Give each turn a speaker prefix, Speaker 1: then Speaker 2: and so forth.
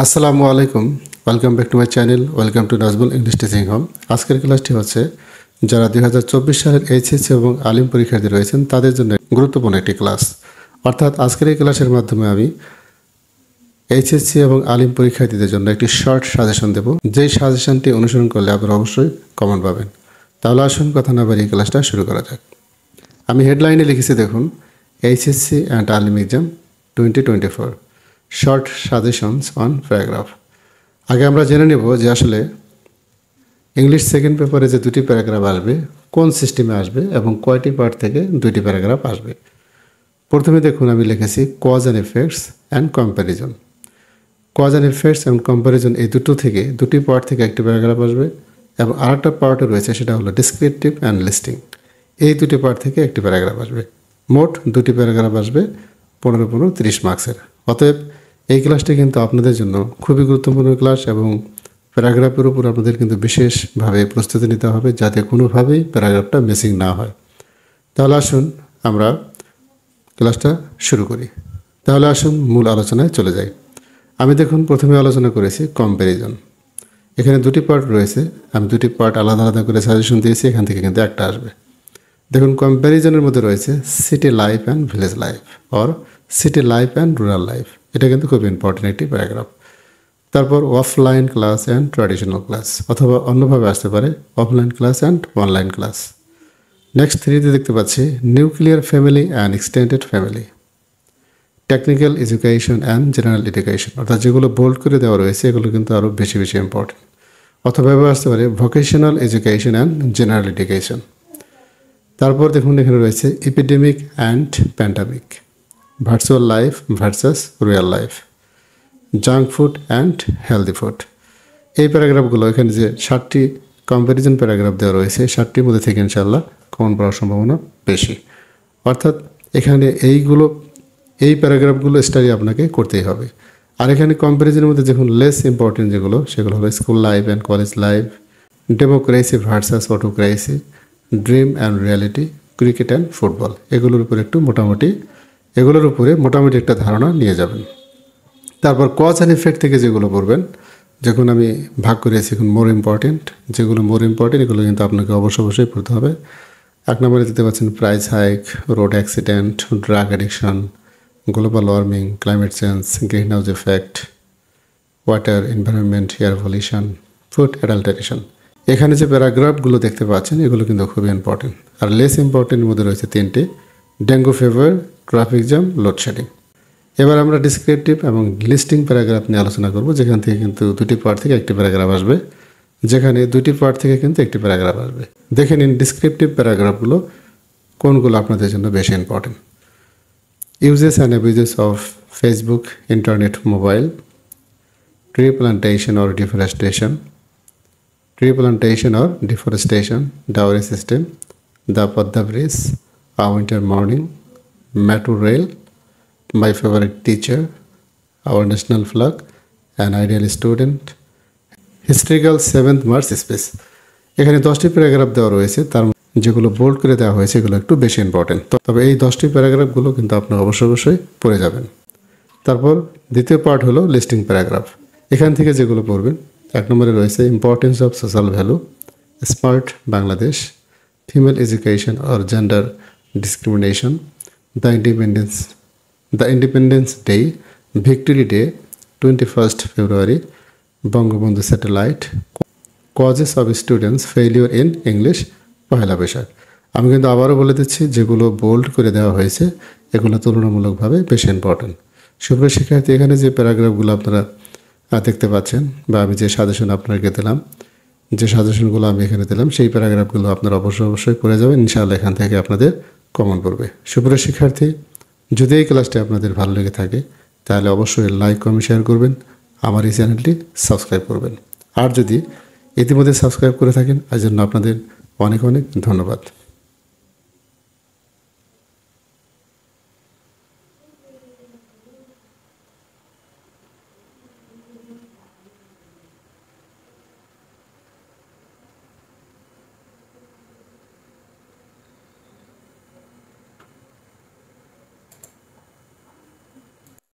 Speaker 1: আসসালামু আলাইকুম, welcome back to my channel. Welcome to Nazbul English teaching home. আজকের ক্লাসটি হচ্ছে যারা 2024 সালের এইচএসসি এবং আলিম পরীক্ষার্থী রয়েছেন তাদের জন্য গুরুত্বপূর্ণ একটি ক্লাস। অর্থাৎ আজকের এই ক্লাসের মাধ্যমে আমি এইচএসসি এবং আলিম পরীক্ষার্থীদের জন্য একটি শর্ট সাজেশন দেব, যেই সাজেশনটি অনুসরণ করলে আপনারা অবশ্যই কমন পাবেন। তাহলে আসুন কথা না বাড়িয়ে ক্লাসটা শুরু করা যাক। আমি হেডলাইনে লিখেছি, দেখুন, HSC and Alim exam 2024 short suggestions on paragraph. আগে আমরা জেনে নেব যে আসলে ইংলিশ সেকেন্ড পেপারে যে দুটি প্যারাগ্রাফ আসবে কোন সিস্টেমে আসবে এবং কয়টি পার্ট থেকে দুইটি প্যারাগ্রাফ আসবে। প্রথমে দেখুন আমি লিখেছি cause and effects and comparison. Cause and effects and comparison এই দুটো থেকে দুটি পার্ট থেকে একটি প্যারাগ্রাফ আসবে এবং আরেকটা পার্টও রয়েছে, সেটা হলো ডিসক্রিপটিভ অ্যান্ড লিস্টিং। এই দুটি পার্ট থেকে একটি প্যারাগ্রাফ আসবে। মোট দুটি প্যারাগ্রাফ আসবে 15-30 মার্কসের। অতএব এই ক্লাসটি কিন্তু আপনাদের জন্য খুবই গুরুত্বপূর্ণ ক্লাস এবং প্যারাগ্রাফের উপর আপনাদের কিন্তু বিশেষভাবে প্রস্তুতি নিতে হবে যাতে কোনোভাবেই প্যারাগ্রাফটা মিসিং না হয়। তাহলে আসুন আমরা ক্লাসটা শুরু করি। তাহলে আসুন মূল আলোচনায় চলে যাই। আমি দেখুন প্রথমে আলোচনা করেছি কম্প্যারিজন। এখানে দুটি পার্ট রয়েছে, আমি দুটি পার্ট আলাদা আলাদা করে সাজেশন দিয়েছি, এখান থেকে কিন্তু একটা আসবে। দেখুন কম্প্যারিজনের মধ্যে রয়েছে city life and village life or city life and rural life. এটা কিন্তু খুব ইম্পর্টেন্ট একটি প্যারাগ্রাফ। তারপর offline class and traditional class, অথবা অন্যভাবে আসতে পারে offline class and online class. Next 3তে দেখতে পাচ্ছি nuclear family and extended family, technical education and general education. অর্থাৎ যেগুলো বোল্ড করে দেওয়া রয়েছে এগুলো কিন্তু আরও বেশি বেশি ইম্পর্টেন্ট। অথবা আসতে পারে vocational education and general education. তারপর দেখুন এখানে রয়েছে epidemic and pandemic, virtual life versus real life, junk food and healthy food. এই প্যারাগ্রাফগুলো এখানে যে 7টি কম্প্যারিজন প্যারাগ্রাফ দেওয়া রয়েছে 7টির মধ্যে থেকে ইনশাআল্লাহ কমন পড়ার সম্ভাবনা বেশি। অর্থাৎ এখানে এই প্যারাগ্রাফগুলো স্টাডি আপনাকে করতেই হবে। আর এখানে কম্প্যারিজনের মধ্যে দেখুন লেস ইম্পর্টেন্ট যেগুলো সেগুলো হলো school life and college life, democracy versus autocracy, dream and reality, cricket and football. এগুলোর উপরে মোটামুটি একটা ধারণা নিয়ে যাবেন। তারপর কজ অ্যান্ড ইফেক্ট থেকে যেগুলো পড়বেন, যখন আমি ভাগ করেছি এখন মোর ইম্পর্টেন্ট, যেগুলো মোর ইম্পর্টেন্ট এগুলো কিন্তু আপনাকে অবশ্যই পড়তে হবে। 1 নম্বরে দিতে পারছেন price hike, road accident, drug addiction, global warming, climate change, green house effect, water, environment, air pollution, food adulteration. এখানে যে প্যারাগ্রাফগুলো দেখতে পাচ্ছেন এগুলো কিন্তু খুবই ইম্পর্টেন্ট। আর লেস ইম্পর্টেন্টের মধ্যে রয়েছে 3টি, dengue fever, traffic jam, load shedding. এবার আমরা ডিসক্রিপটিভ এবং লিস্টিং প্যারাগ্রাফ নিয়ে আলোচনা করব, যেখান থেকে কিন্তু দুটি পার্ট থেকে একটি প্যারাগ্রাফ আসবে। দেখে নিন ডিসক্রিপটিভ প্যারাগ্রাফগুলো কোনগুলো আপনাদের জন্য বেশি important. Uses and abuses of Facebook, internet, mobile, tree plantation or deforestation, dowry system, the Padma bridge, a winter morning, metro rail, my favorite teacher, our national flag, an ideal student, historical 7th March speech। এখানে 10টি paragraph দেওয়া রয়েছে, তার যেগুলো bold করে দেওয়া হয়েছে এগুলো একটু বেশি ইম্পর্টেন্ট। তবে এই 10টি প্যারাগ্রাফগুলো কিন্তু আপনারা অবশ্যই পড়ে যাবেন। তারপর দ্বিতীয় পার্ট হলো লিস্টিং প্যারাগ্রাফ। এখান থেকে যেগুলো পড়বেন, 1 নম্বরে রয়েছে importance of social value, smart Bangladesh, female education or gender discrimination, the Independence Day, Victory Day, 21 February, Bangabandhu satellite, causes of students failure in English, Pohela Boishakh. আমি কিন্তু আবারও বলে দিচ্ছি, যেগুলো বোল্ড করে দেওয়া হয়েছে এগুলো তুলনামূলকভাবে বেশি ইম্পর্টেন্ট। সুপ্রিয় শিক্ষার্থী, এখানে যে প্যারাগ্রাফগুলো আপনারা দেখতে পাচ্ছেন বা আমি যে সাজেশনগুলো আমি এখানে দিলাম সেই প্যারাগ্রাফগুলো আপনারা অবশ্যই পড়ে যাবেন। ইনশাআল্লাহ এখান থেকে আপনাদের কমন পড়বে। সুপ্রিয় শিক্ষার্থী, যদি এই ক্লাসটি আপনাদের ভালো লেগে থাকে তাহলে অবশ্যই লাইক, কমেন্ট, শেয়ার করবেন। আমার এই চ্যানেলটি সাবস্ক্রাইব করবেন। আর যদি ইতিমধ্যে সাবস্ক্রাইব করে থাকেন তার জন্য আপনাদের অনেক ধন্যবাদ।